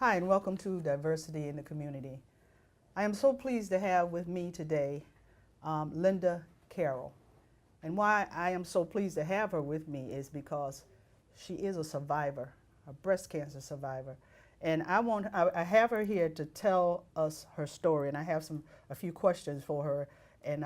Hi, and welcome to Diversity in the Community. I am so pleased to have with me today Linda Carroll. And why I am so pleased to have her with me is because she is a survivor, a breast cancer survivor. And I have her here to tell us her story, and I have a few questions for her. And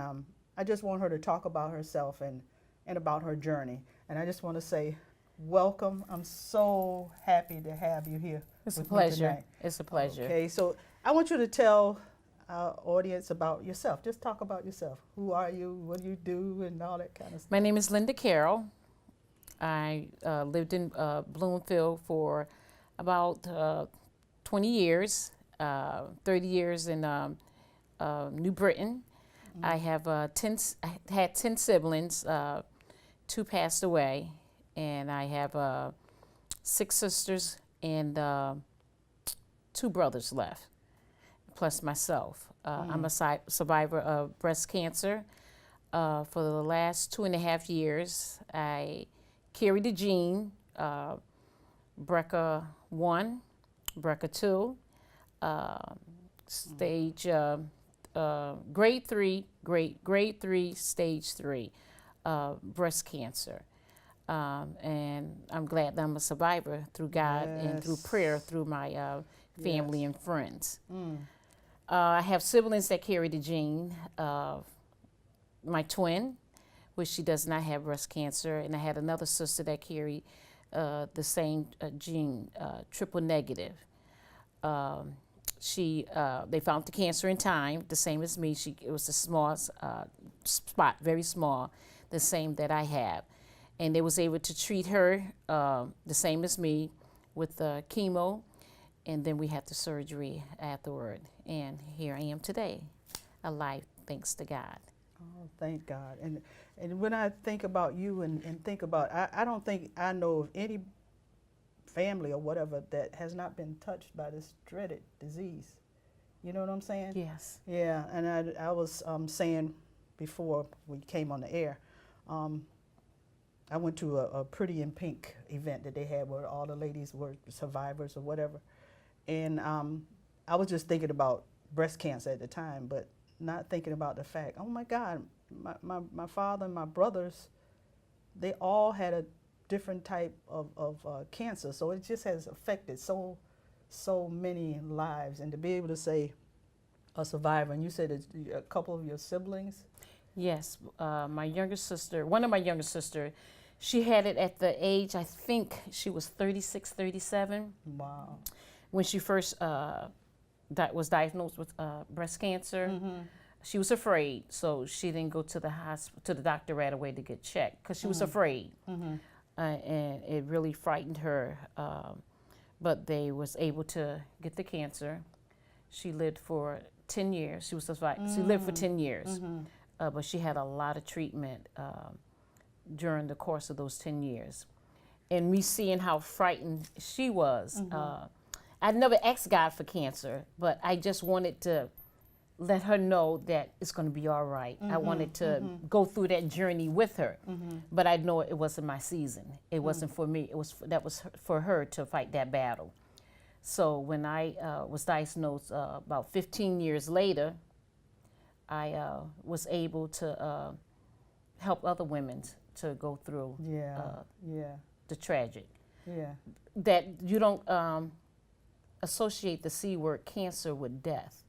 I just want her to talk about herself and about her journey. And I just want to say, welcome. I'm so happy to have you here. It's a with me pleasure. tonight. It's a pleasure. Okay, so I want you to tell our audience about yourself. Just talk about yourself. Who are you? What do you do? And all that kind of stuff. My name is Linda Carroll. I lived in Bloomfield for about 20 years, 30 years in New Britain. Mm-hmm. I had 10 siblings. 2 passed away, and I have 6 sisters and 2 brothers left, plus myself. I'm a survivor of breast cancer. For the last 2.5 years, I carried the gene, BRCA1, BRCA2, stage grade 3, stage 3 breast cancer. And I'm glad that I'm a survivor through God and through prayer, through my family and friends. I have siblings that carry the gene. My twin, which she does not have breast cancer, and I had another sister that carried the same gene, triple negative. They found the cancer in time, the same as me. It was a small spot, very small, the same that I have. And they was able to treat her the same as me with chemo, and then we had the surgery afterward. And here I am today, alive, thanks to God. Oh, thank God. And when I think about you and think about, I don't think I know of any family or whatever that has not been touched by this dreaded disease. You know what I'm saying? Yes. Yeah, and I was saying before we came on the air, I went to a Pretty in Pink event that they had where all the ladies were survivors or whatever. And I was just thinking about breast cancer at the time, but not thinking about the fact, oh my God, my father and my brothers, they all had a different type of cancer. So it just has affected so many lives. And to be able to say a survivor, and you said that a couple of your siblings? Yes, my younger sister, one of my younger sister, she had it at the age, I think she was 36, 37. Wow. When she first was diagnosed with breast cancer. Mm-hmm. She was afraid, so she didn't go to the hospital, to the doctor right away to get checked, because she was afraid. Mm-hmm. And it really frightened her. But they was able to get the cancer. She lived for 10 years. She lived for 10 years. Mm-hmm. But she had a lot of treatment during the course of those 10 years. And me seeing how frightened she was, I never asked God for cancer, but I just wanted to let her know that it's going to be all right. I wanted to go through that journey with her, but I know it wasn't my season. It wasn't for me. That was for her to fight that battle. So when I was diagnosed about 15 years later, I was able to help other women to go through the tragic. Yeah. That you don't associate the C word, cancer, with death.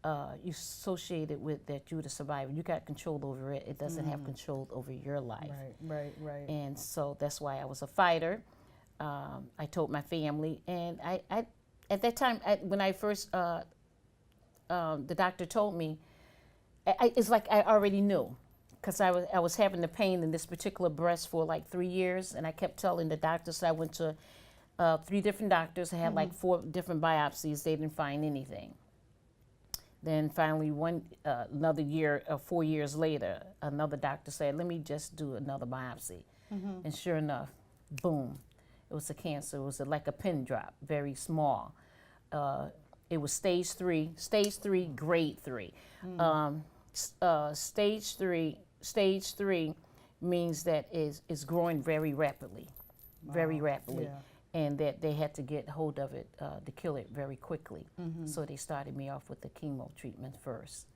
You associate it with that you're the survivor. You got control over it. It doesn't have control over your life. Right. And so that's why I was a fighter. I told my family, and I at that time, when I first, the doctor told me, it's like I already knew, because I was having the pain in this particular breast for like 3 years, and I kept telling the doctors. I went to 3 different doctors. I had like 4 different biopsies. They didn't find anything. Then finally, another year, 4 years later, another doctor said, let me just do another biopsy. And sure enough, boom, it was a cancer. It was like a pin drop, very small. It was stage 3, grade 3. Stage 3 means that it's growing very rapidly, very rapidly. Yeah. and that they had to get hold of it to kill it very quickly. So they started me off with the chemo treatment first,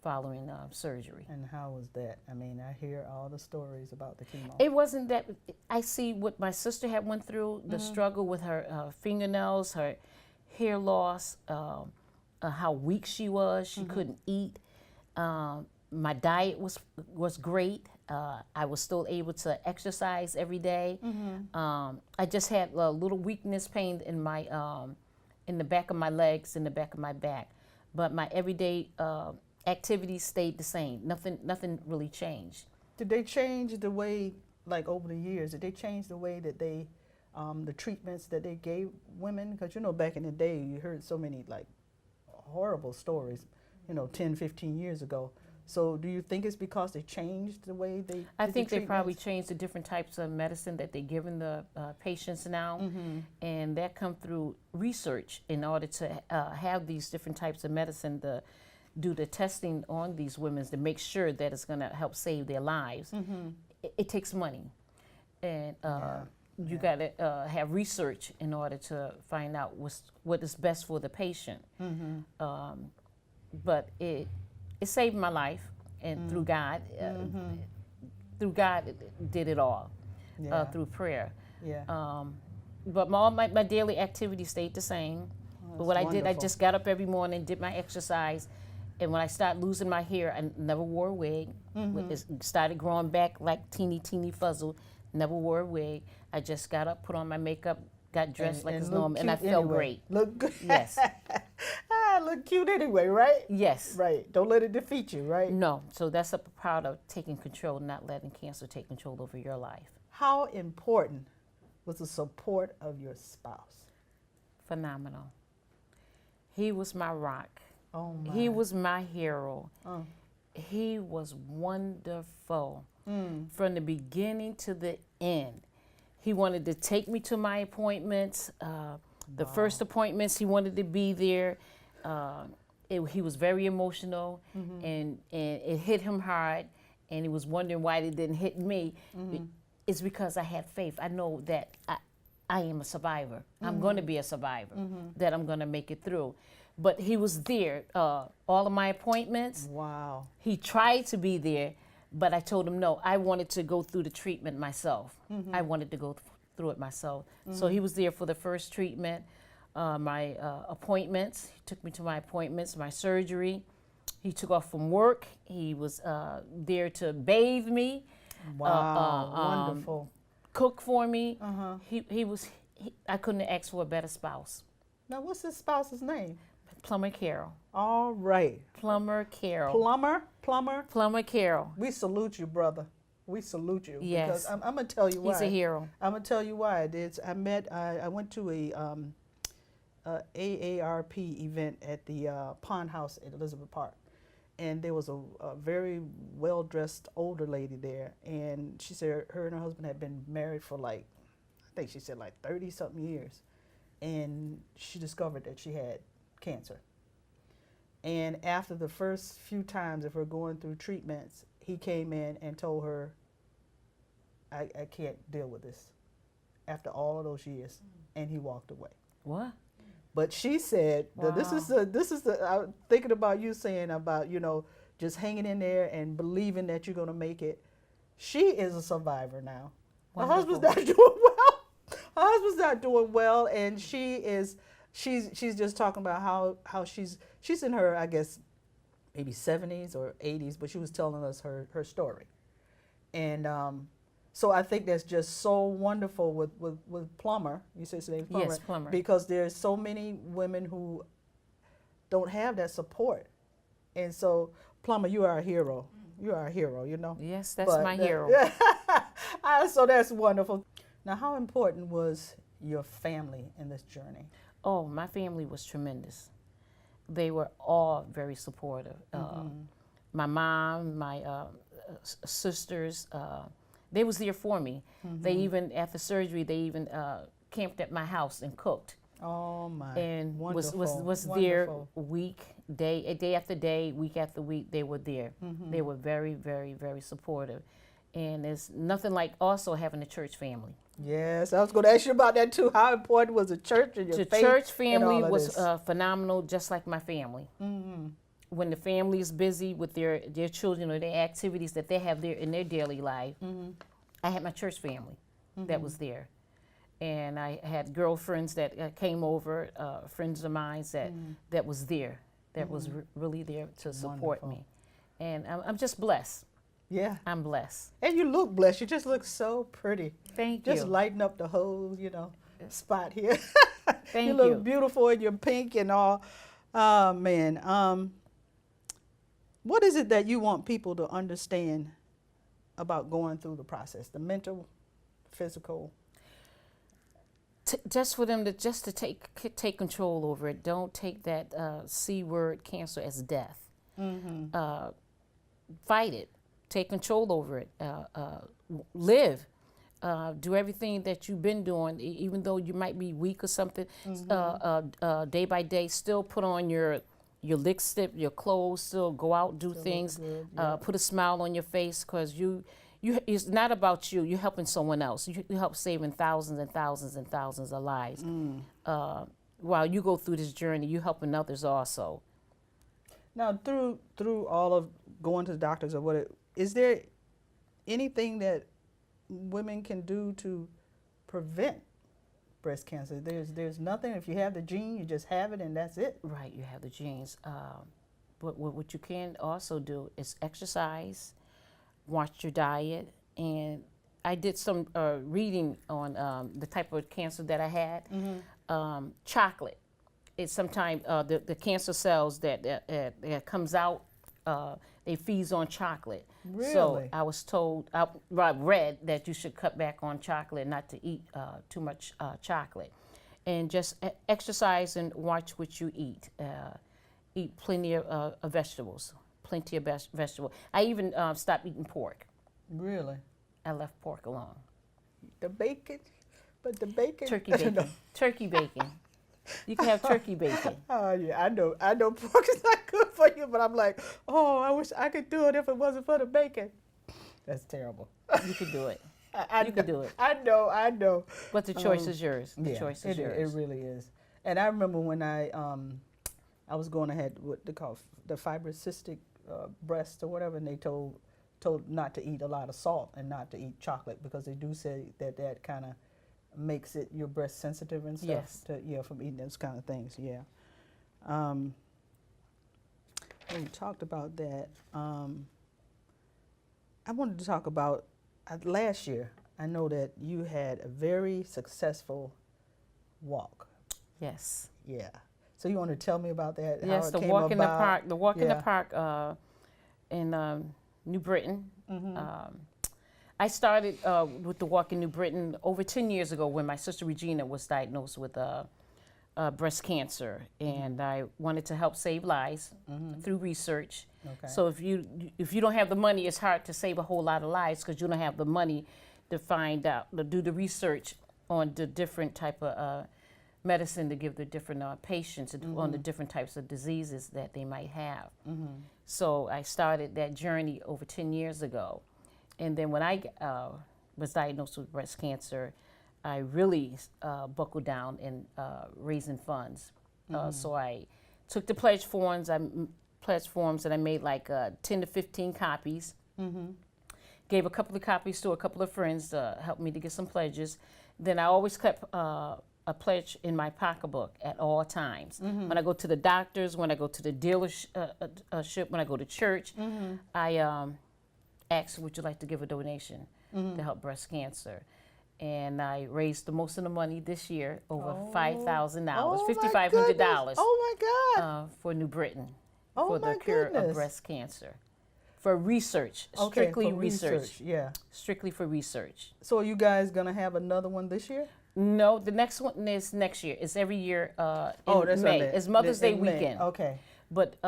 following surgery. And how was that? I mean, I hear all the stories about the chemo. It wasn't that. I see what my sister had went through, the struggle with her fingernails, her hair loss, how weak she was. She couldn't eat. My diet was great. I was still able to exercise every day. I just had a little weakness, pain in my in the back of my legs, in the back of my back, but my everyday activities stayed the same. Nothing really changed. Did they change the way, like over the years, did they change the way that they, the treatments that they gave women? Because, you know, back in the day, you heard so many, like, horrible stories, you know, 10, 15 years ago. So do you think it's because they changed the way they did I think the they probably treatments? changed the different types of medicine that they're giving the patients now, and that come through research in order to have these different types of medicine to do the testing on these women to make sure that it's going to help save their lives. It takes money, and you got to have research in order to find out what is best for the patient. But it saved my life, and through God, it did it all, through prayer. Yeah. But my daily activities stayed the same. But what I did, I wonderful. just got up every morning, did my exercise, and when I started losing my hair, I never wore a wig. It started growing back like teeny fuzzle. Never wore a wig. I just got up, put on my makeup, got dressed like it's look normal, and I cute felt anyway. great. Look good. Yes. Look cute anyway, right? Yes. Right. Don't let it defeat you, right? No. So that's a part of taking control, not letting cancer take control over your life. How important was the support of your spouse? Phenomenal. He was my rock. Oh my. He was my hero. Oh. He was wonderful from the beginning to the end. He wanted to take me to my appointments. The first appointments, he wanted to be there. He was very emotional, and it hit him hard, and he was wondering why it didn't hit me. It's because I had faith. I know that I am a survivor. I'm going to be a survivor, that I'm going to make it through. But he was there, all of my appointments. Wow. He tried to be there, but I told him no. I wanted to go through the treatment myself. I wanted to go through it myself. So he was there for the first treatment, my appointments. He took me to my appointments, my surgery. He took off from work. He was there to bathe me. Wow. Wonderful. Cook for me. I couldn't have asked for a better spouse. Now, what's his spouse's name? Plumber Carroll. All right. Plumber Carroll. Plumber. Carroll. We salute you, brother. We salute you. Yes. Because I'm going to tell you why. He's a hero. I'm going to tell you why. I went to a AARP event at the Pond House at Elizabeth Park. And there was a very well-dressed older lady there. And she said her and her husband had been married for I think she said 30-something years. And she discovered that she had cancer. And after the first few times of her going through treatments, he came in and told her, I can't deal with this after all of those years. And he walked away. What? But she said, Wow. this is the I'm thinking about you saying about, just hanging in there and believing that you're going to make it. She is a survivor now. Her husband's not doing well. Her husband's not doing well, and she's just talking about how she's in her, I guess, maybe 70s or 80s, but she was telling us her story. And so I think that's just so wonderful with Plumber. You said his name's Plumber. Yes, Plumber. Because there's so many women who don't have that support. And so, Plumber, you are a hero. You are a hero, Yes, that's my hero. So that's wonderful. Now, how important was your family in this journey? Oh, my family was tremendous. They were all very supportive. My mom, my sisters, they was there for me. They even, after surgery, they even camped at my house and cooked. Oh my! And wonderful. was there day after day, week after week. They were there. They were very, very, very supportive. And there's nothing like also having a church family. Yes, I was going to ask you about that too. How important was the church and your The faith church in family all of was this? phenomenal, just like my family. Mm-hmm. When the family is busy with their children or their activities that they have there in their daily life, Mm-hmm. I had my church family that Mm-hmm. was there. And I had girlfriends that came over, friends of mine that was there, that was really there to support Wonderful. me. And I'm just blessed. Yeah. I'm blessed. And you look blessed. You just look so pretty. Thank Just you. lighten up the whole, spot here. Thank You look you. beautiful in your pink and all. Oh, man. What is it that you want people to understand about going through the process? The mental, physical. Just for them to take control over it. Don't take that C word, cancer, as death. Mm-hmm. Fight it. Take control over it. Live. Do everything that you've been doing, even though you might be weak or something. Day by day, still put on your lipstick, your clothes. Still go out, do Still look things. good, yeah. Put a smile on your face, because it's not about you. You're helping someone else. You help saving thousands and thousands and thousands of lives. While you go through this journey, you're helping others also. Now, through all of going to the doctors or what, is there anything that women can do to prevent breast cancer? There's nothing. If you have the gene, you just have it and that's it. Right, you have the genes. But what you can also do is exercise, watch your diet, and I did some reading on the type of cancer that I had. Chocolate. It's sometimes the cancer cells that comes out, they feeds on chocolate. Really? So I was told, I read that you should cut back on chocolate, not to eat too much chocolate. And just exercise and watch what you eat. Eat plenty of vegetables, plenty of vegetables. I even stopped eating pork. Really? I left pork alone. The bacon? But the bacon? Turkey bacon. No. Turkey bacon. You can have turkey bacon. Oh, yeah, I know pork is not good for you, but I'm like, oh, I wish I could do it if it wasn't for the bacon. That's terrible. You could do it. You could do it. I know. But the choice is yours. The Yeah, choice is it yours. really is. And I remember when I was going ahead what they call the fibrocystic breast or whatever, and they told not to eat a lot of salt and not to eat chocolate, because they do say that kind of makes it your breast sensitive and stuff. Yes. From eating those kind of things. Yeah. We talked about that. I wanted to talk about last year. I know that you had a very successful walk. Yes. Yeah. So you want to tell me about that? Yes, how it the came walk in the about? park. The walk in the Yeah. park in New Britain. Mm-hmm. I started with the walk in New Britain over 10 years ago when my sister Regina was diagnosed with breast cancer, and I wanted to help save lives through research. Okay. So if you don't have the money, it's hard to save a whole lot of lives, because you don't have the money to find out, to do the research on the different type of medicine to give the different patients on the different types of diseases that they might have. So I started that journey over 10 years ago. And then when I was diagnosed with breast cancer, I really buckled down in raising funds. So I took the pledge forms and I made like 10 to 15 copies. Gave a couple of copies to a couple of friends to help me to get some pledges. Then I always kept a pledge in my pocketbook at all times. When I go to the doctors, when I go to the dealership, when I go to church, I asked, would you like to give a donation to help breast cancer? And I raised the most of the money this year, over $5,000, $5,500. Oh my God! For New Britain, Oh for my the cure goodness. of breast cancer. For research, Okay, strictly for research. Yeah. Strictly for research. So are you guys gonna have another one this year? No, the next one is next year. It's every year in That's May. right. It's Mother's Day In May. weekend. Okay. But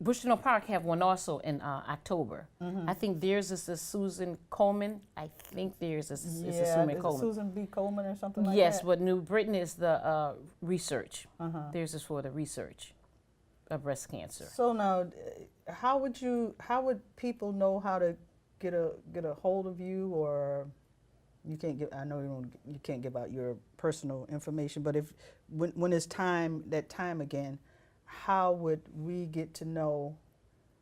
Bushnell Park have one also in October. I think theirs is the Susan Coleman. I think theirs is the Yeah. Susan Is it Coleman. Susan B. Coleman or something like Yes, that? but New Britain is the research. Theirs is for the research of breast cancer. So now, how would people know how to get a hold of you, or You can't give. I know you can't give out your personal information, but if when it's that time again, how would we get to know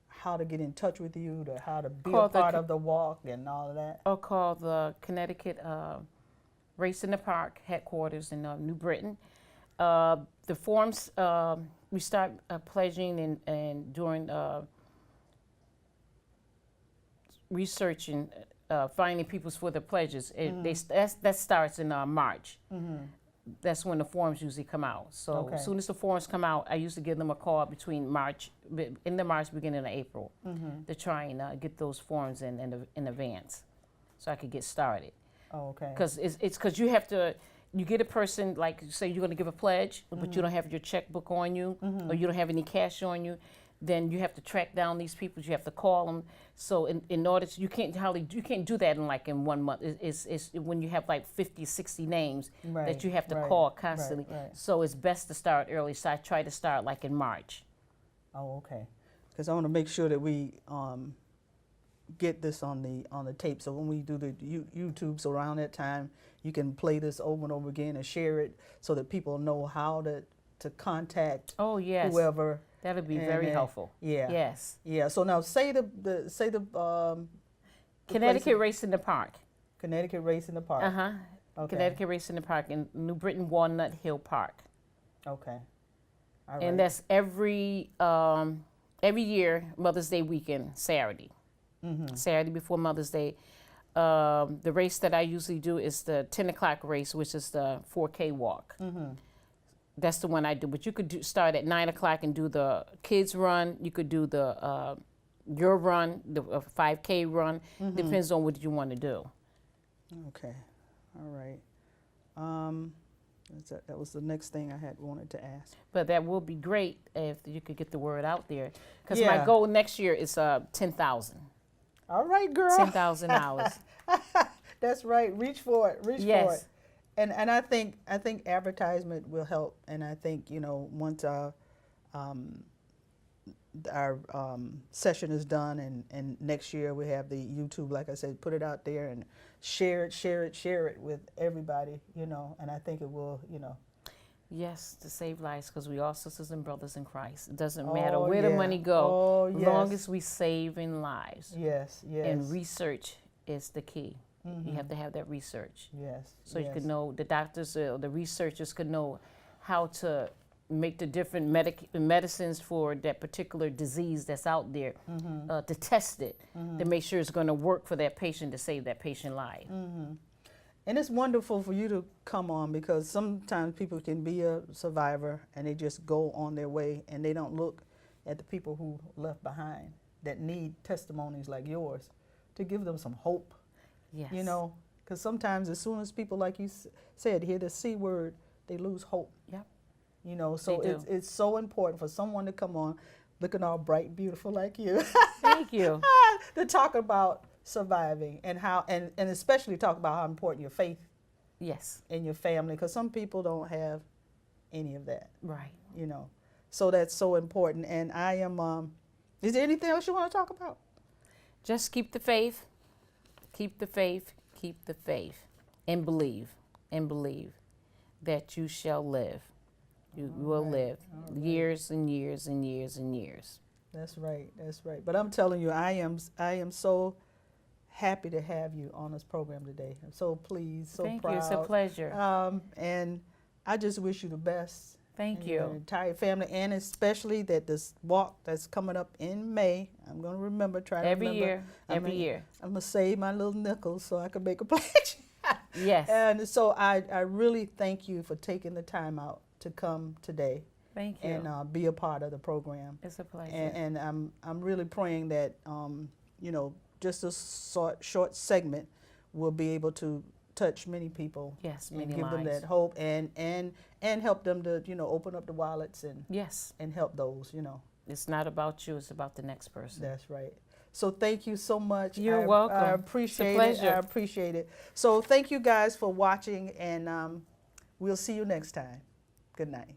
how to get in touch with you, to how to be a part of the walk and all of that? Or call the Connecticut Race in the Park headquarters in New Britain. The forms we start pledging and doing researching. Finding people for the pledges. That starts in March. That's when the forms usually come out. So as soon as the forms come out, I usually give them a call between in the March, beginning of April, to try and get those forms in advance, so I could get started. Oh, okay. Because it's because you have to. You get a person, like, say you're going to give a pledge, but you don't have your checkbook on you, or you don't have any cash on you. Then you have to track down these people. You have to call them. So in order to, you can't do that in 1 month. It's when you have like 50, 60 names that you have to call constantly. Right. So it's best to start early. So I try to start like in March. Oh, okay. Because I want to make sure that we get this on the tape. So when we do the YouTubes around that time, you can play this over and over again and share it so that people know how to contact whoever. That would be very helpful. Yeah. Yes. Yeah. So now say the Connecticut Race in the Park. Connecticut Race in the Park. Okay. Connecticut Race in the Park in New Britain, Walnut Hill Park. Okay. All right. And that's every year, Mother's Day weekend, Saturday. Saturday before Mother's Day. The race that I usually do is the 10 o'clock race, which is the 4K walk. That's the one I do. But you could start at 9 o'clock and do the kids run. You could do the your run, the 5K run. Depends on what you want to do. Okay. All right. That was the next thing I had wanted to ask. But that will be great if you could get the word out there. Because my goal next year is 10,000. All right, girl. 10,000 hours. That's right. Reach for it. Reach for it. And I think advertisement will help. And I think, once our session is done and next year we have the YouTube, like I said, put it out there and share it with everybody, and I think it will, Yes, to save lives, because we are sisters and brothers in Christ. It doesn't matter where the money goes, as long as we saving lives. Yes. And research is the key. You have to have that research. Yes. So you could know, the doctors or the researchers could know how to make the different medicines for that particular disease that's out there, to test it, to make sure it's going to work for that patient, to save that patient life. And it's wonderful for you to come on, because sometimes people can be a survivor and they just go on their way and they don't look at the people who left behind that need testimonies like yours to give them some hope. Yes. Because sometimes as soon as people, like you said, hear the C word, they lose hope. Yep. So it's so important for someone to come on looking all bright and beautiful like you. Thank you. To talk about surviving and how, and especially talk about how important your faith in your family, because some people don't have any of that. Right. So that's so important. And I am, is there anything else you want to talk about? Just keep the faith. Keep the faith, keep the faith, and believe that you shall live. You will live years and years and years and years. That's right. But I'm telling you, I am so happy to have you on this program today. I'm so pleased, so Thank proud. you. It's a pleasure. And I just wish you the best. Thank you. Your entire family, and especially that this walk that's coming up in May. I'm going to remember, every year. I'm going to save my little nickels so I can make a pledge. Yes. And so I really thank you for taking the time out to come today. Thank you. And be a part of the program. It's a pleasure. And I'm really praying that, just a short segment will be able to touch many people. Yes, and many give lives. them that hope and help them to open up the wallets and help those. It's not about you, it's about the next person. That's right. So thank you so much. You're welcome. I appreciate it's a pleasure. it. I appreciate it. So thank you guys for watching, and we'll see you next time. Good night.